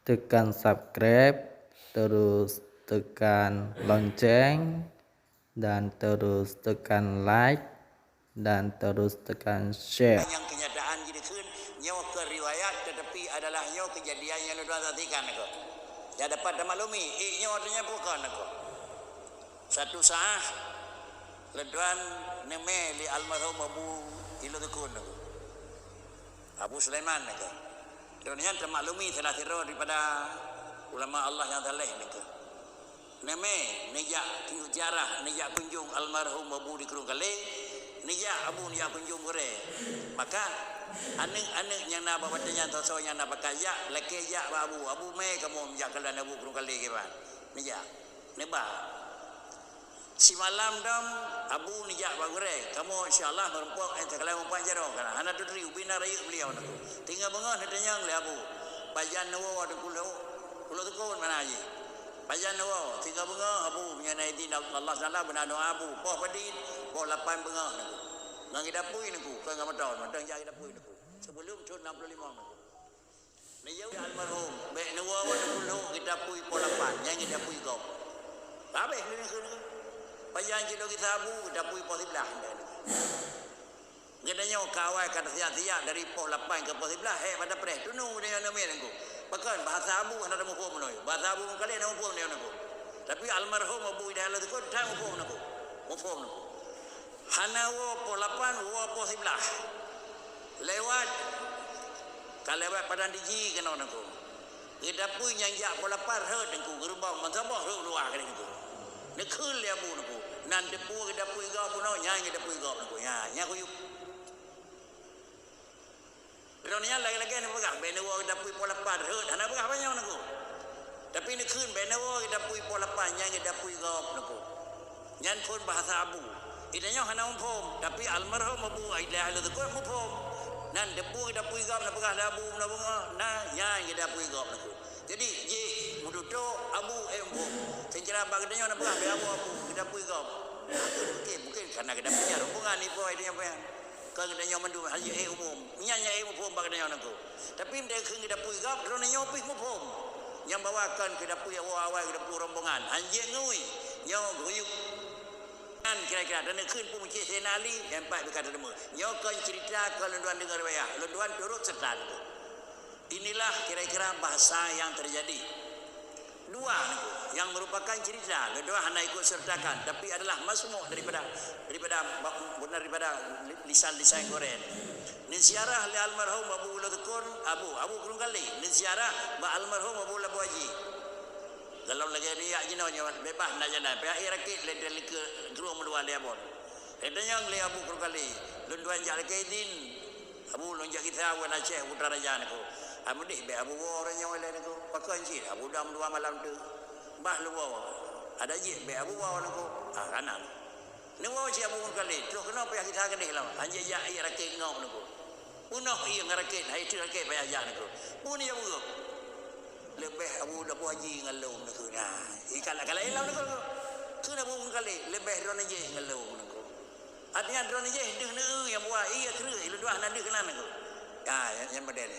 tekan subscribe, terus tekan lonceng, dan terus tekan like, dan terus tekan share. Yang kenyataan jadi kun nyawa ke riwayat tetapi adalah nyawa kejadian yang lu perhatikan aku. Ya dapat maklumi, nyawa artinya bukan aku. Satu saat leduan neme li almarhum Abu Iludukun aku. Abu Sulaiman aku. Dunia termaklumi telah tiru daripada ulama Allah yang telah aku. Neme nejak jarah nejak kunjung almarhum Abu di Krung Kale. Nijak abu nijak kunjung gore. Maka anak yang nak bapatnya atau yang nak pakai jak laki jak abu me kamu menjak kelan abu Krung Kale ke ban. Nijak. Neba. Si malam dam abu nijak bagore. Kamu insyaallah merempok kalau umpan jaro kan. Anak tu tri ubina rayu beliau nak. Tinggal bengah datanya le abu. Bajan nawa ada kulo tu kon mana aje. Bajan nawa tinggal bengah abu menyanai din Allah Taala benar abu. Poh padin poh 8 bengah nak. Nang dapui naku kan ngam tahun mandang jadi dapui naku sebelum tahun 65 naku ni jauh almarhum be nawa wa dulu kita pui pola pan yang kita pui kau babe ni naku bayan kita abu kita pui pol 11 ngedanya kawai kata sia-sia dari pol 8 ke pol 11 pada pre tunu dia nama naku bahkan bahasa abu ada mu pom noi bahasa abu kali nama pom dia naku tapi almarhum abu dah lalu tu dah mu pom naku Hanawo po 8 wo po 11 lewat kalewat padan diji kena nako kita pun yang jak po 8 herd nako gerbang mantabah herd luar kan nako ne khul le bu nako nan de pu kita pun ga puno nya kita pun ga nako nya ko yuk Dunia lagi-lagi ni pegah benewo kita pun po 8 herd hana pegah banyak nako tapi ne khul benewo kita pun po 8 nya kita pun ga nako nyan pun bahasa abu idanya hana umpom tapi almarhum Abu Aidah itu ko umpom nan depu kita pui gam na pegah abu na bunga na nya kita pui gam na jadi je muduto abu umpom secara bagdanya na pegah abu kita pui gam bukan karena kita punya hubungan ni po idanya apa kan kita mandu haji umum nya umpom bagdanya na ko tapi dia kita pui gam drone nya pui umpom yang bawakan kita pui awal kita pui rombongan anjing ngui nya guyuk kan kira-kira dan keun pun Encik Senali empat berkata demo nyokan cerita kalau luan dengar wayah luan turut serta itu inilah kira-kira bahasa yang terjadi dua yang merupakan cerita kedua hanya ikut sertakan tapi adalah masmuk daripada benar daripada lisan-lisan Quran ni ziarah li almarhum Abu Lutukun Abu Krung Kale ni ziarah ba almarhum Abu Labu Haji kalau lagi dia jinanya bebas nak jalan pihak rakit le ke Krung Muda dia pun edanya le Abu Krung Kale lunduan jak kedin Abu lonjak kita wan Aceh putra raja nako amu dik be Abu orangnya wala nako pakai cik Abu dam dua malam tu bah lu ada je be Abu nako kanan ni cik Abu Krung Kale terus kenapa yang kita kedih lah anjay jak rakit ngau nako punah ia ngarakit hai tu rakit payah jak nako pun dia Abu lebih Abu Labu Haji ngalung nak nah kalau elam nak tu nak Abu Kale lebih drone je ngalung nak artinya drone je deh yang buat iya terus lu dua nak deh kenan nak yang model